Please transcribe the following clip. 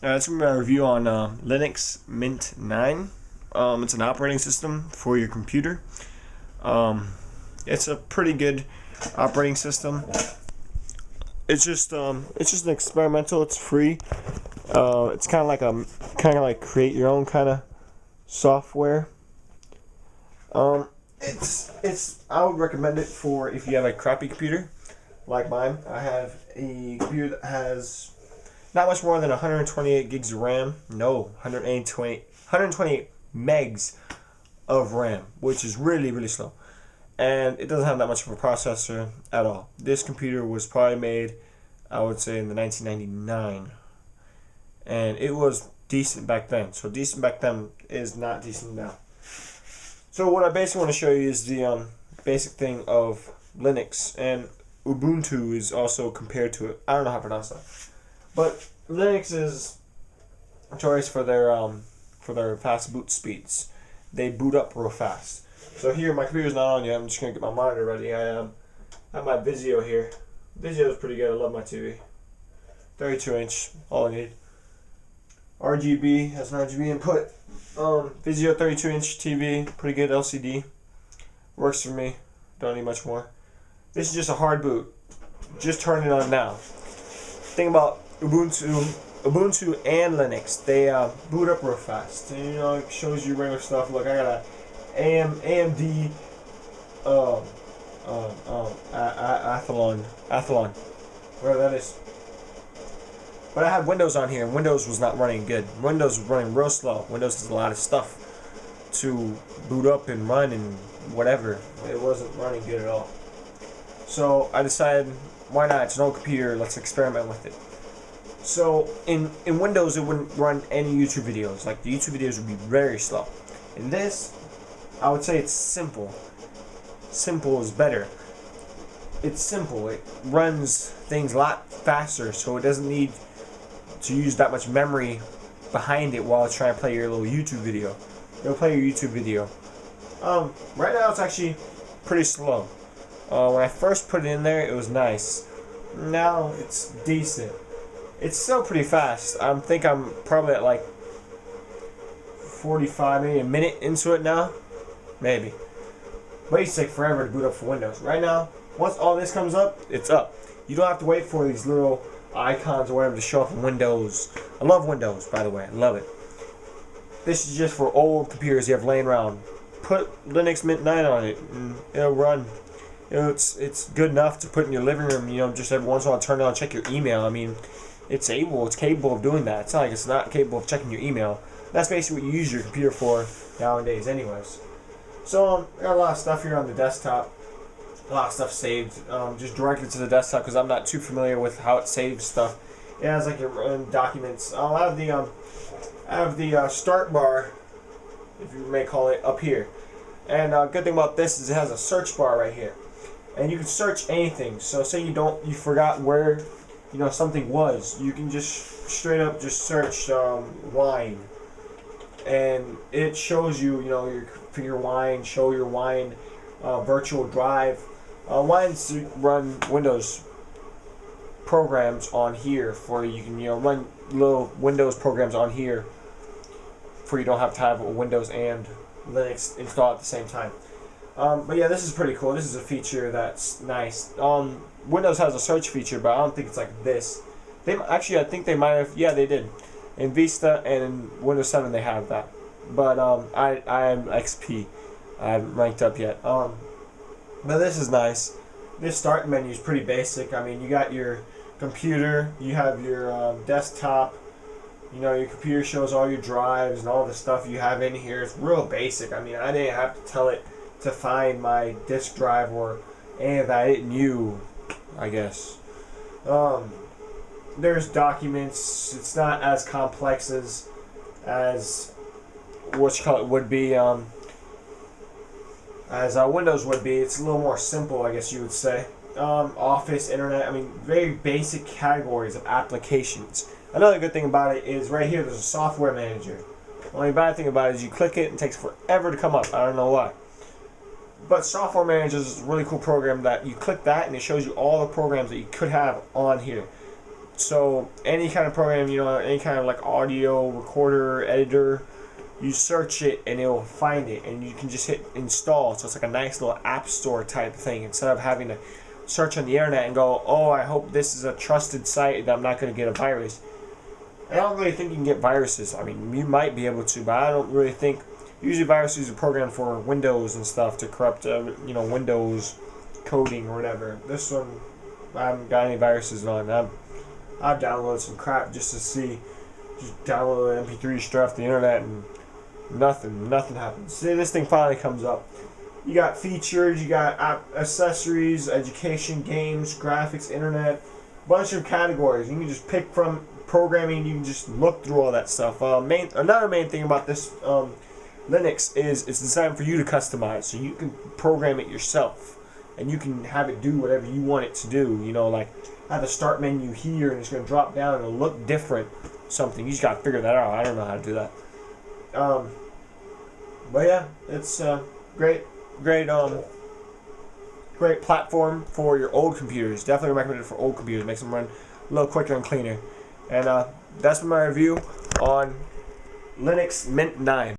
It's going to be my review on Linux Mint 9. It's an operating system for your computer. Um, it's a pretty good operating system. It's just an experimental. It's free. It's kind of like create your own kind of software. It's I would recommend it for if you have a crappy computer like mine. I have a computer that has not much more than 128 gigs of RAM. No, 128 megs of RAM, which is really, really slow. And it doesn't have that much of a processor at all. This computer was probably made, I would say, in the 1999. And it was decent back then. So decent back then is not decent now. So what I basically want to show you is the basic thing of Linux, and Ubuntu is also compared to it. I don't know how to pronounce that. But Linux is notorious for their fast boot speeds. They boot up real fast. So here, my computer's not on yet. I'm just gonna get my monitor ready. I have my Vizio here. Vizio is pretty good. I love my TV. 32-inch, all I need. RGB has an RGB input. Vizio 32-inch TV, pretty good LCD. Works for me. Don't need much more. This is just a hard boot. Just turn it on now. Thing about Ubuntu and Linux, they boot up real fast. And, it shows you regular stuff. Look, I got a AMD Athlon, whatever that is. But I had Windows on here, and Windows was not running good. Windows was running real slow. Windows has a lot of stuff to boot up and run and whatever. It wasn't running good at all. So I decided, why not? It's an old computer. Let's experiment with it. So in Windows, it wouldn't run any YouTube videos. Like, the YouTube videos would be very slow. In this, I would say it's simple. Simple is better. It's simple. It runs things a lot faster, so it doesn't need to use that much memory behind it while it's trying to play your little YouTube video. It'll play your YouTube video. Right now it's actually pretty slow. When I first put it in there, it was nice. Now it's decent. It's still pretty fast. I think I'm probably at like 45, maybe a minute into it now. Maybe. But it used to take forever to boot up for Windows. Right now, once all this comes up, it's up. You don't have to wait for these little icons or whatever to show up in Windows. I love Windows, by the way. I love it. This is just for old computers you have laying around. Put Linux Mint 9 on it, and it'll run. It's good enough to put in your living room. Just every once in a while turn it on, check your email. I mean, it's capable of doing that. It's not like it's not capable of checking your email. That's basically what you use your computer for nowadays, anyways. So I got a lot of stuff here on the desktop. A lot of stuff saved just directly to the desktop because I'm not too familiar with how it saves stuff. It has like your own documents. I'll have the start bar, if you may call it, up here. And good thing about this is it has a search bar right here, and you can search anything. So say you forgot where something was, you can just straight up just search wine, and it shows you your wine, show your wine virtual drive. Wines run Windows programs on here for you. Can run little Windows programs on here for you don't have to have Windows and Linux installed at the same time. But yeah, this is pretty cool. This is a feature that's nice. Windows has a search feature, but I don't think it's like this. I think they might have. Yeah, they did. In Vista and in Windows 7 they have that. But I am XP. I haven't ranked up yet. But this is nice. This start menu is pretty basic. I mean, you got your computer, you have your desktop. Your computer shows all your drives and all the stuff you have in here. It's real basic. I mean, I didn't have to tell it to find my disk drive or any of that. It knew, I guess. There's documents. It's not as complex as would be as Windows would be. It's a little more simple, I guess you would say. Office, internet, I mean, very basic categories of applications. Another good thing about it is right here there's a software manager. The only bad thing about it is you click it and it takes forever to come up. I don't know why. But Software Manager is a really cool program that you click that and it shows you all the programs that you could have on here. So any kind of program, any kind of like audio recorder, editor, you search it and it will find it, and you can just hit install. So it's like a nice little app store type thing, instead of having to search on the internet and go, oh, I hope this is a trusted site that I'm not going to get a virus. I don't really think you can get viruses. I mean, you might be able to, but I don't really think. Usually viruses are programmed for Windows and stuff to corrupt, Windows coding or whatever. This one, I haven't got any viruses on. I've downloaded some crap just to see. Just download MP3 straight off the internet and nothing happens. See, this thing finally comes up. You got features, you got app accessories, education, games, graphics, internet, bunch of categories. You can just pick from programming. You can just look through all that stuff. Another main thing about this Linux is it's designed for you to customize, so you can program it yourself, and you can have it do whatever you want it to do. Like have a start menu here, and it's going to drop down and it'll look different. Something you just got to figure that out. I don't know how to do that. But yeah, it's great platform for your old computers. Definitely recommended for old computers. Makes them run a little quicker and cleaner. And that's my review on Linux Mint 9.